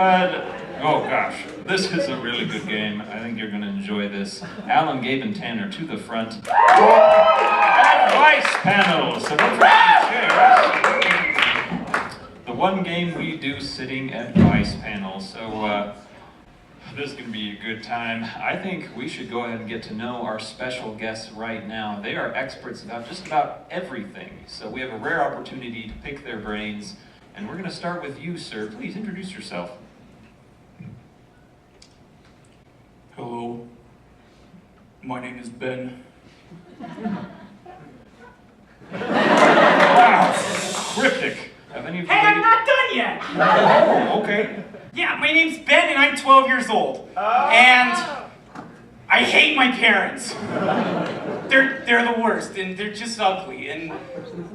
Oh gosh, this is a really good game. I think you're going to enjoy this. Alan, Gabe, and Tanner to the front. Advice panel. So don't forget your chairs. The one game we do sitting advice panel. So this is going to be a good time. I think we should go ahead and get to know our special guests right now. They are experts about just about everything. So we have a rare opportunity to pick their brains. And we're going to start with you, sir. Please introduce yourself. Hello, my name is Ben. Wow, cryptic. Have any of you Hey, I'm not done yet! Oh, okay. Yeah, my name's Ben and I'm 12 years old. And I hate my parents. They're the worst and they're just ugly and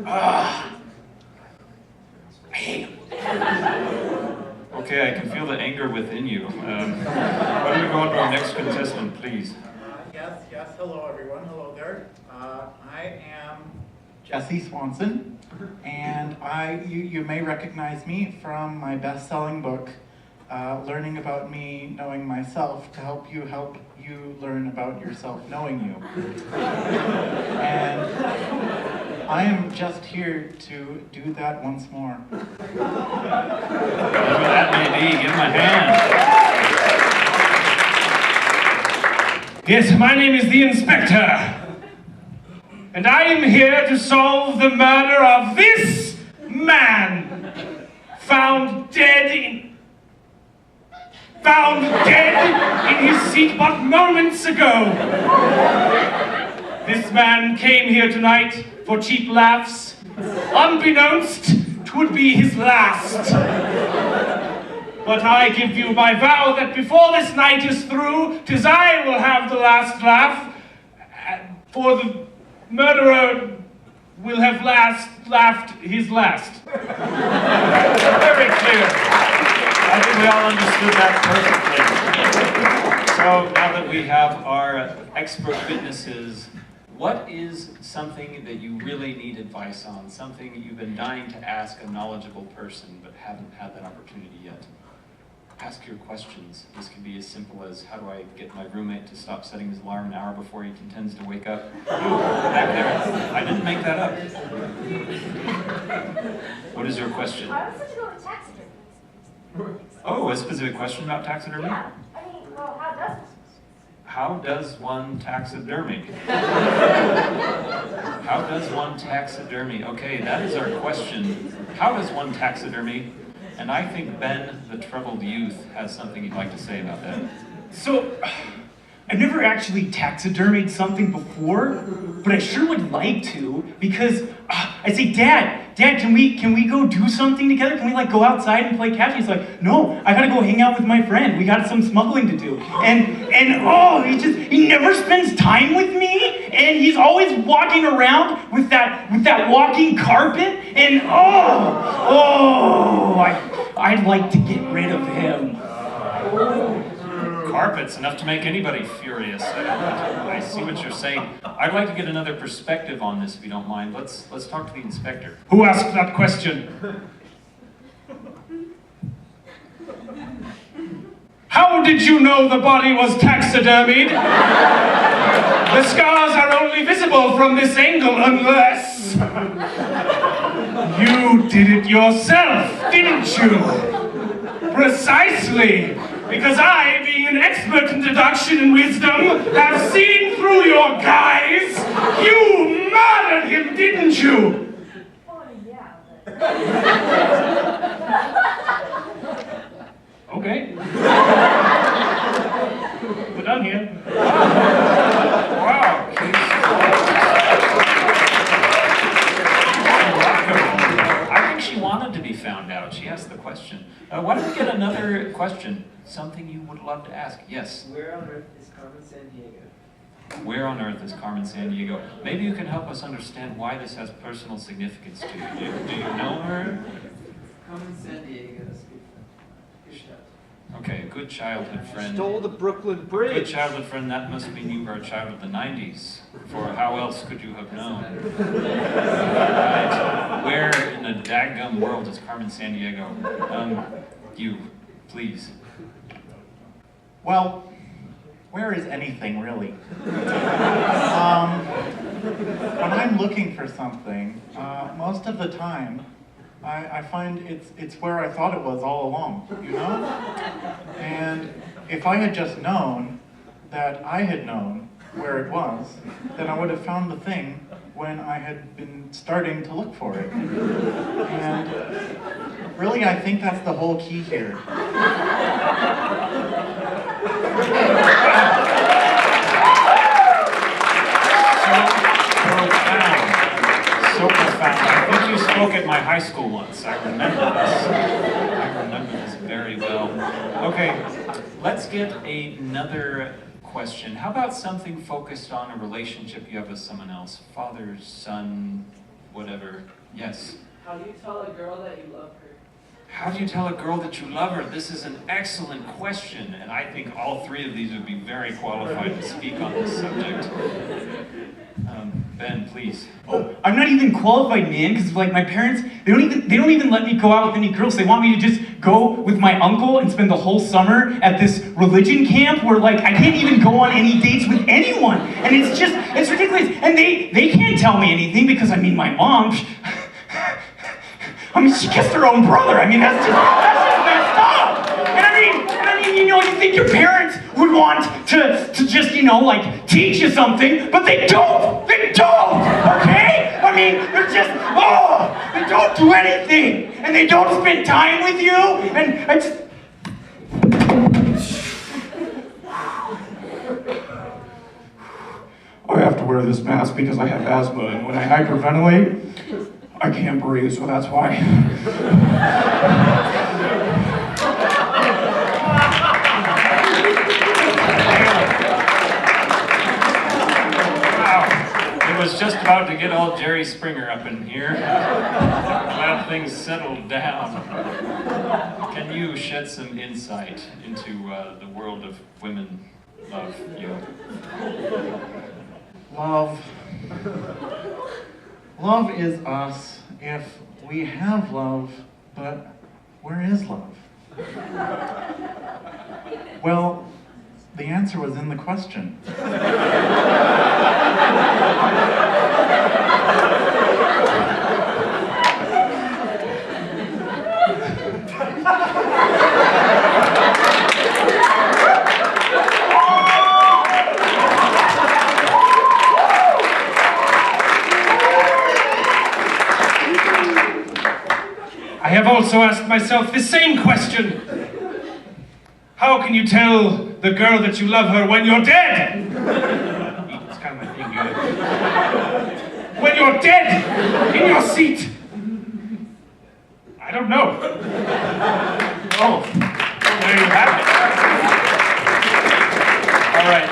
I hate them. Okay, I can feel the anger within you. Why don't we go on to our next contestant, please? Yes, hello everyone, hello there. I am Jessie Swanson, and you may recognize me from my best-selling book, Learning About Me, Knowing Myself, to help you learn about yourself knowing you. And I am just here to do that once more. Whatever that may be, give him a hand. Yes, my name is the Inspector. And I am here to solve the murder of this man, found dead in his seat but moments ago. This man came here tonight for cheap laughs, unbeknownst 'twould be his last. But I give you my vow that before this night is through, 'tis I will have the last laugh, for the murderer will have laughed his last. Very clear. I think we all understood that perfectly. So now that we have our expert witnesses, what is something that you really need advice on? Something that you've been dying to ask a knowledgeable person but haven't had that opportunity yet? Ask your questions. This could be as simple as, how do I get my roommate to stop setting his alarm an hour before he intends to wake up? Back there. I didn't make that up. What is your question? I was supposed to go to taxidermy. Oh, a specific question about taxidermy? Yeah. I mean, well, How does one taxidermy? How does one taxidermy? Okay, that is our question. How does one taxidermy? And I think Ben, the troubled youth, has something he'd like to say about that. So, I've never actually taxidermied something before, but I sure would like to, because I say, Dad, can we go do something together? Can we like go outside and play catch? He's like, no, I gotta go hang out with my friend. We got some smuggling to do. And oh, he never spends time with me, and he's always walking around with that walking carpet, and I'd like to get rid of him. Carpet's enough to make anybody furious. I see what you're saying. I'd like to get another perspective on this, if you don't mind. Let's talk to the inspector. Who asked that question? How did you know the body was taxidermied? The scars are only visible from this angle unless... You did it yourself, didn't you? Precisely. Because I, being an expert in deduction and wisdom, have seen through your guise. You murdered him, didn't you? Oh, yeah. Okay. We're done here. Wow. I think she wanted to be found out. She asked the question. Why don't we get another question? Something you would love to ask. Yes? Where on earth is Carmen Sandiego? Where on earth is Carmen Sandiego? Maybe you can help us understand why this has personal significance to you. Do you know her? Carmen Sandiego is good friend. Okay, a good childhood friend. Stole the Brooklyn Good Bridge. childhood friend, that must mean you were a child of the 90s. For how else could you have known? Right. Where in the daggum world is Carmen Sandiego? You. Please. Well, where is anything really? When I'm looking for something, most of the time, I find it's where I thought it was all along, you know? And if I had just known that I had known where it was, then I would have found the thing when I had been starting to look for it. And really, I think that's the whole key here. So profound. I think you spoke at my high school once. I remember this. I remember this very well. Okay, let's get another question. How about something focused on a relationship you have with someone else? Father, son, whatever. Yes. How do you tell a girl that you love her? How do you tell a girl that you love her? This is an excellent question, and I think all three of these would be very qualified to speak on this subject. Ben, please. Oh, I'm not even qualified, man, because like my parents, they don't even let me go out with any girls. They want me to just go with my uncle and spend the whole summer at this religion camp where like I can't even go on any dates with anyone. And it's ridiculous. And they can't tell me anything because I mean my mom, she kissed her own brother. I mean that's just messed up. And I mean, you know, you think your parents would want to just, you know, like teach you something, but they don't. They don't. Okay? I mean, they're just they don't do anything, and they don't spend time with you, and I just. I have to wear this mask because I have asthma, and when I hyperventilate, I can't breathe, so that's why. Wow. It was just about to get all Jerry Springer up in here. Glad things settled down. Can you shed some insight into the world of women love you? Love is us if we have love, but where is love? Well, the answer was in the question. I have also asked myself the same question. How can you tell the girl that you love her when you're dead? It's kind of my thing, good. When you're dead, in your seat. I don't know. Oh, there you have it. All right.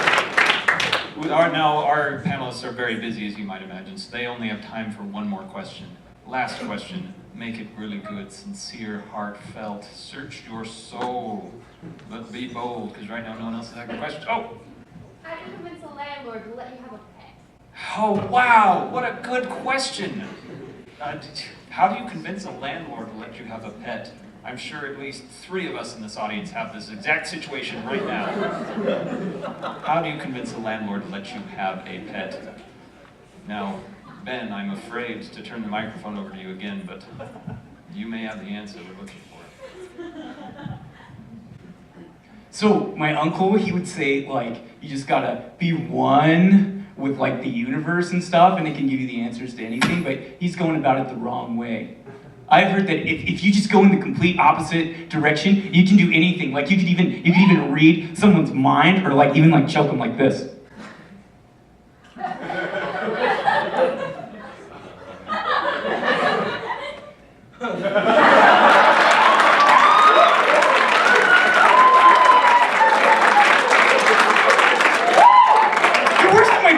Now, our panelists are very busy, as you might imagine, so they only have time for one more question. Last question. Make it really good, sincere, heartfelt. Search your soul. But be bold, because right now no one else has asked a question. Oh! How do you convince a landlord to let you have a pet? Oh, wow! What a good question! How do you convince a landlord to let you have a pet? I'm sure at least 3 of us in this audience have this exact situation right now. How do you convince a landlord to let you have a pet? Now, Ben, I'm afraid to turn the microphone over to you again, but you may have the answer we're looking for. So my uncle, he would say like, you just gotta be one with like the universe and stuff, and it can give you the answers to anything, but he's going about it the wrong way. I've heard that if you just go in the complete opposite direction, you can do anything. Like you could even read someone's mind, or like even like choke them like this.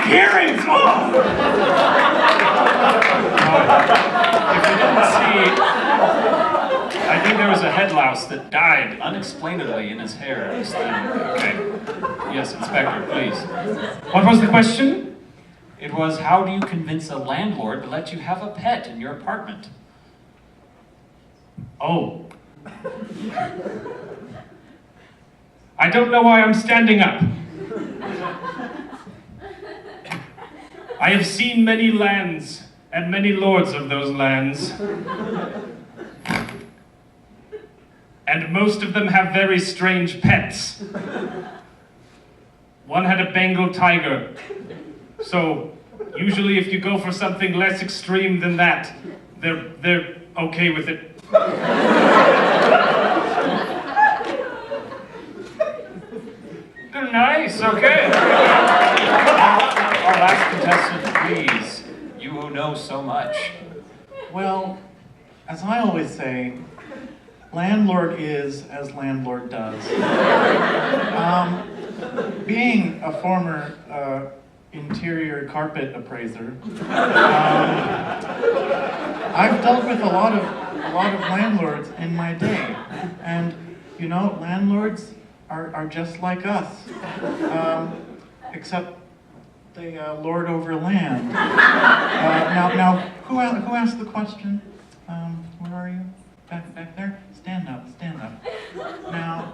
Parents! Oh! If you didn't see, I think there was a head louse that died unexplainably in his hair just then. Okay. Yes, Inspector, please. What was the question? It was, how do you convince a landlord to let you have a pet in your apartment? Oh. I don't know why I'm standing up. I have seen many lands and many lords of those lands. And most of them have very strange pets. One had a Bengal tiger. So usually if you go for something less extreme than that, they're okay with it. Nice, okay. Our last contestant, please. You who know so much. Well, as I always say, landlord is as landlord does. Being a former interior carpet appraiser, I've dealt with a lot of landlords in my day, and you know, landlords are just like us, except they lord over land. Now, who asked the question? Where are you? Back there? Stand up, stand up. Now,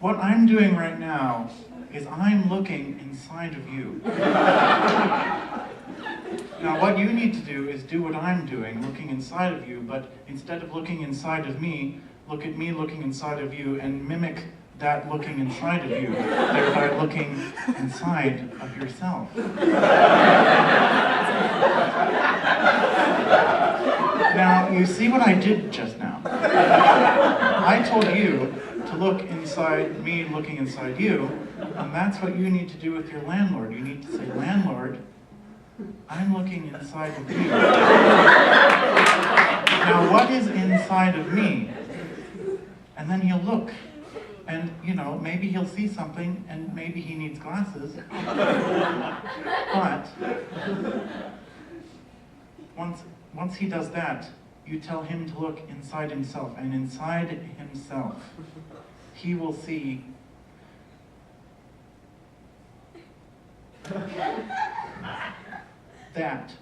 what I'm doing right now is I'm looking inside of you. Now, what you need to do is do what I'm doing, looking inside of you, but instead of looking inside of me, look at me looking inside of you and mimic that looking inside of you, thereby looking inside of yourself. Now, you see what I did just now? I told you to look inside me looking inside you, and that's what you need to do with your landlord. You need to say, landlord, I'm looking inside of you. Now, what is inside of me? And then he'll look, and you know, maybe he'll see something, and maybe he needs glasses. But once he does that, you tell him to look inside himself, and inside himself, he will see that.